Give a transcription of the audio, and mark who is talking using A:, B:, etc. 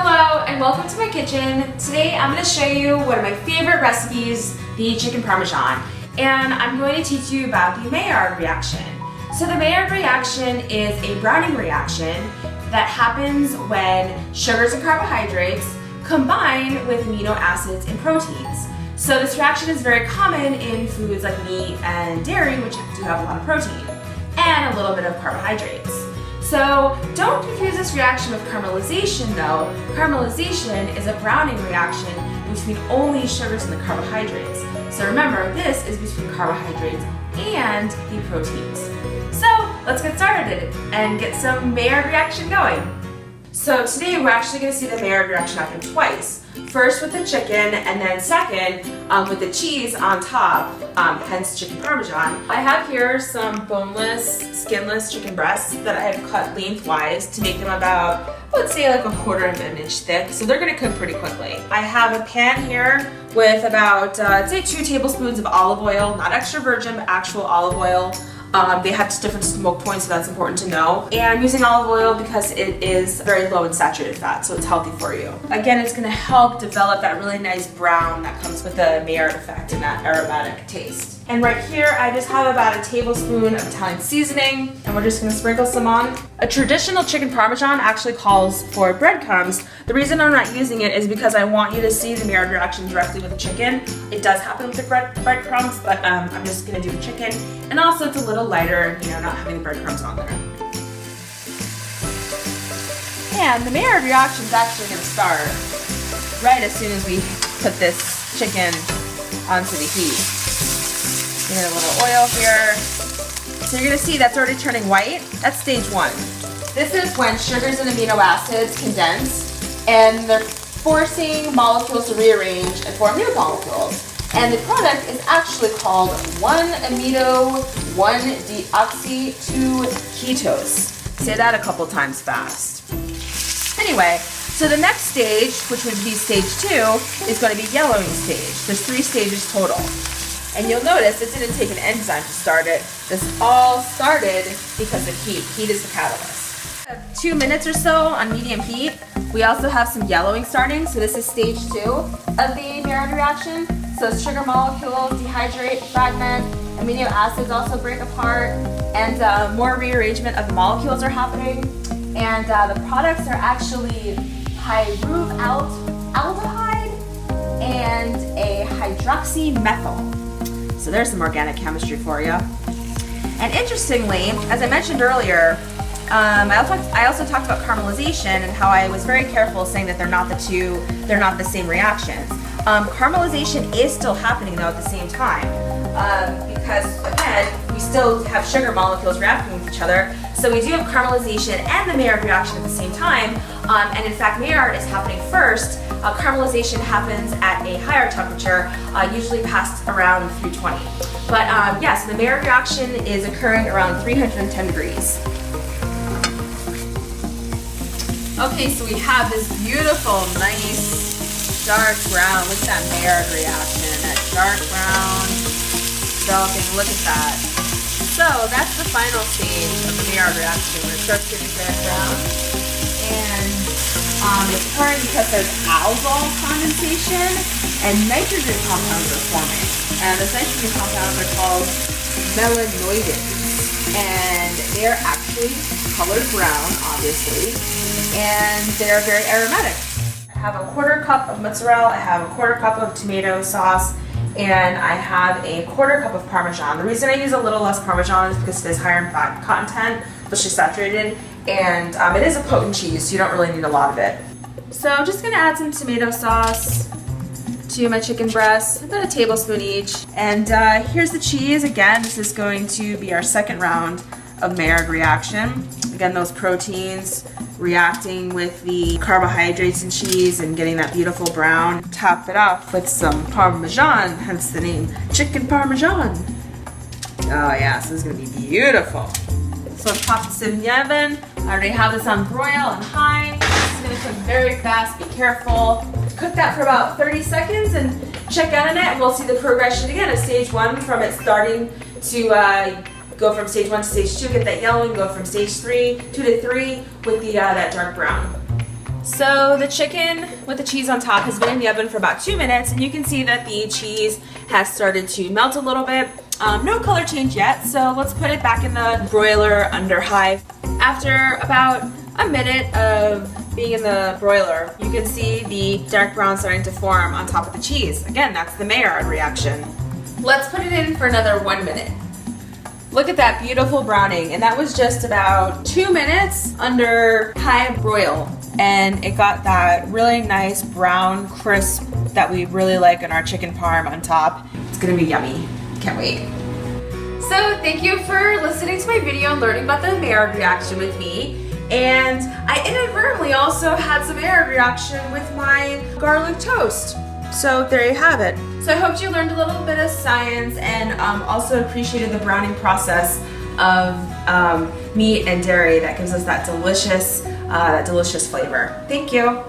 A: Hello and welcome to my kitchen. Today I'm going to show you one of my favorite recipes, the chicken parmesan. And I'm going to teach you about the Maillard reaction. So the Maillard reaction is a browning reaction that happens when sugars and carbohydrates combine with amino acids and proteins. So this reaction is very common in foods like meat and dairy, which do have a lot of protein and a little bit of carbohydrates. So don't confuse this reaction with caramelization though. Caramelization is a browning reaction between only sugars and the carbohydrates. So remember, this is between carbohydrates and the proteins. So let's get started and get some Maillard reaction going. So today we're actually going to see the Maillard reaction happen twice. First with the chicken, and then second with the cheese on top, hence chicken parmesan. I have here some boneless, skinless chicken breasts that I have cut lengthwise to make them about, let's say like 1/4 of an inch thick, so they're going to cook pretty quickly. I have a pan here with about, I'd say 2 tablespoons of olive oil, not extra virgin, but actual olive oil. They have different smoke points, so that's important to know. And I'm using olive oil because it is very low in saturated fat, so it's healthy for you. Again, it's going to help develop that really nice brown that comes with the Maillard effect and that aromatic taste. And right here, I just have about a tablespoon of Italian seasoning, and we're just going to sprinkle some on. A traditional chicken parmesan actually calls for breadcrumbs. The reason I'm not using it is because I want you to see the Maillard reaction directly with the chicken. It does happen with the breadcrumbs, but I'm just going to do the chicken. And also it's a little lighter, not having the breadcrumbs on there. And the Maillard reaction is actually going to start right as soon as we put this chicken onto the heat. Get a little oil here. So you're going to see that's already turning white. That's stage 1. This is when sugars and amino acids condense and they're forcing molecules to rearrange and form new molecules. And the product is actually called 1-amino-1-deoxy-2-ketose. Say that a couple times fast. Anyway, so the next stage, which would be stage 2, is going to be yellowing stage. There's 3 stages total. And you'll notice it didn't take an enzyme to start it. This all started because of heat. Heat is the catalyst. 2 minutes or so on medium heat. We also have some yellowing starting, so this is stage 2 of the Maillard reaction. So sugar molecules dehydrate, fragment, amino acids also break apart, and more rearrangement of the molecules are happening. And the products are actually pyruvaldehyde and a hydroxymethyl. So there's some organic chemistry for you. And interestingly, as I mentioned earlier, I also talked about caramelization and how I was very careful saying that they're not the same reactions. Caramelization is still happening though at the same time because again, we still have sugar molecules reacting with each other. So we do have caramelization and the Maillard reaction at the same time. And in fact, Maillard is happening first. Caramelization happens at a higher temperature, usually past around 320. But yes, the Maillard reaction is occurring around 310 degrees. Okay, so we have this beautiful, nice, dark brown. Look at that Maillard reaction, that dark brown developing. Look at that. So that's the final stage of the Maillard reaction where it starts getting very brown. And it's occurring because there's algal condensation and nitrogen compounds are forming. And those nitrogen compounds are called melanoids. And they're actually colored brown, obviously, and they're very aromatic. I have a 1/4 cup of mozzarella, I have a 1/4 cup of tomato sauce, and I have a 1/4 cup of parmesan. The reason I use a little less parmesan is because it is higher in fat content, especially saturated, and it is a potent cheese, so you don't really need a lot of it. So I'm just going to add some tomato sauce to my chicken breasts, about a tablespoon each. And here's the cheese. Again, this is going to be our second round of Maillard reaction. Again, those proteins reacting with the carbohydrates and cheese and getting that beautiful brown. Top it off with some parmesan, hence the name chicken parmesan. Oh yeah, so this is going to be beautiful. So I've popped this in the oven. I already have this on broil and high. It's going to cook very fast, be careful. Cook that for about 30 seconds and check out on it, and we'll see the progression again of stage 1 from it starting to go from stage 1 to stage 2, get that yellowing, go from stage 2 to 3 with the that dark brown. So the chicken with the cheese on top has been in the oven for about 2 minutes, and you can see that the cheese has started to melt a little bit. No color change yet, so let's put it back in the broiler under high. After about a minute of being in the broiler, you can see the dark brown starting to form on top of the cheese. Again, that's the Maillard reaction. Let's put it in for another 1 minute. Look at that beautiful browning, and that was just about 2 minutes under high broil, and it got that really nice brown crisp that we really like in our chicken parm on top. It's gonna be yummy. Can't wait. So thank you for listening to my video and learning about the Maillard reaction with me. And I inadvertently also had some Maillard reaction with my garlic toast. So there you have it. So I hope you learned a little bit of science and also appreciated the browning process of meat and dairy that gives us that delicious flavor. Thank you.